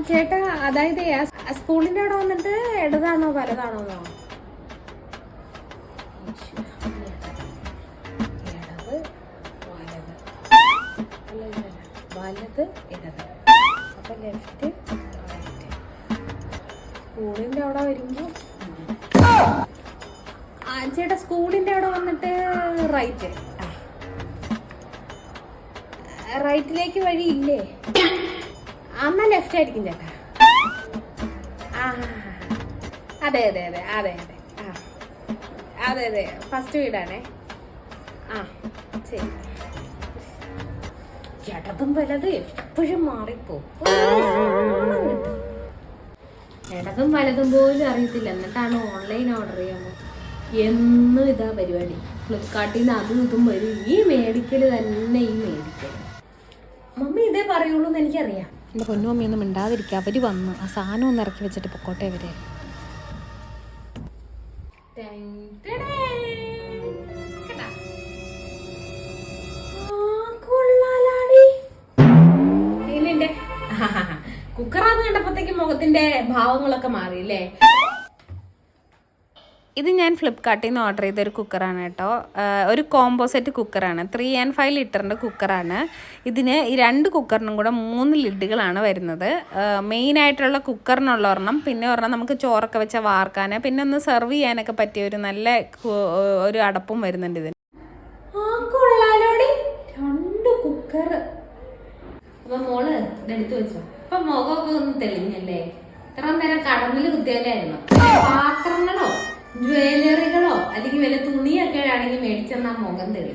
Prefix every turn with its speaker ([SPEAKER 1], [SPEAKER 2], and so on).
[SPEAKER 1] ചേട്ടാ, അതായത് സ്കൂളിന്റെ അവിടെ വന്നിട്ട് ഇടതാണോ വലതാണോന്നോ? ഇടത് വലത്, വലത് ഇടത്, അപ്പൊ ലെഫ്റ്റ് റൈറ്റ്. സ്കൂളിന്റെ അവിടെ വരുമ്പോ ചേട്ടാ സ്കൂളിന്റെ അവിടെ വന്നിട്ട് റൈറ്റ്. റൈറ്റിലേക്ക് വഴി ഇല്ലേ? എന്നാ ലെഫ്റ്റ് ആയിരിക്കും ചേട്ടാ. ആ അതെ അതെ അതെ അതെ അതെ ആ അതെ അതെ, ഫസ്റ്റ് വീടാണേ. ആ ശരി. ഇടതും വലതും എപ്പോഴും മാറിപ്പോ. ഇടതും വലതും പോലും അറിയത്തില്ല, എന്നിട്ടാണ് ഓൺലൈൻ ഓർഡർ ചെയ്യാമോ. എന്നും ഇതാ പരിപാടി. ഫ്ലിപ്കാർട്ടിൽ നിന്ന് അതും ഇതും വരും. ഈ മേടിക്കൽ തന്നെ, ഈ മേടിക്കൽ. മമ്മി ഇതേ പറയുള്ളൂ എന്ന് എനിക്കറിയാം.
[SPEAKER 2] എൻ്റെ പൊന്നുമമ്മിയൊന്നും മിണ്ടാതിരിക്കുക. അവർ വന്ന് ആ സാധനം ഒന്ന് ഇറക്കി വെച്ചിട്ട് പൊക്കോട്ടെ അവരെ.
[SPEAKER 1] കുക്കറാന്ന് കണ്ടപ്പോഴത്തേക്ക് മുഖത്തിന്റെ ഭാവങ്ങളൊക്കെ മാറിയില്ലേ.
[SPEAKER 2] ഇത് ഞാൻ ഫ്ലിപ്കാർട്ടിൽ നിന്ന് ഓർഡർ ചെയ്തൊരു കുക്കറാണ് കേട്ടോ. ഒരു കോംബോ സെറ്റ് കുക്കറാണ്. 3 and 5 ലിറ്ററിൻ്റെ കുക്കറാണ്. ഇതിന് ഈ 2 കുക്കറിനും കൂടെ 3 ലിഡുകളാണ് വരുന്നത്. മെയിനായിട്ടുള്ള കുക്കറിനുള്ള ഒരെണ്ണം, പിന്നെ ഒരെണ്ണം നമുക്ക് ചോറൊക്കെ വെച്ച വാർക്കാൻ, പിന്നെ ഒന്ന് സെർവ് ചെയ്യാനൊക്കെ പറ്റിയ ഒരു നല്ല ഒരു അടപ്പും വരുന്നുണ്ട് ഇതിന്.
[SPEAKER 1] 2 കുക്കർ. അപ്പൊ മോള് ഇതെടുത്ത് വെച്ചോ. അപ്പൊ മുഖമൊക്കെ ഒന്ന് തെളിഞ്ഞല്ലേ. ഇത്ര നേരം കടന്നിൽ കുത്തിയല്ലായിരുന്നു. പാത്രങ്ങളോ ജ്വല്ലറികളോ അല്ലെങ്കിൽ വല്ല തുണിയൊക്കെ ആണെങ്കിൽ മേടിച്ചെന്നാ മുഖം തെളിയും.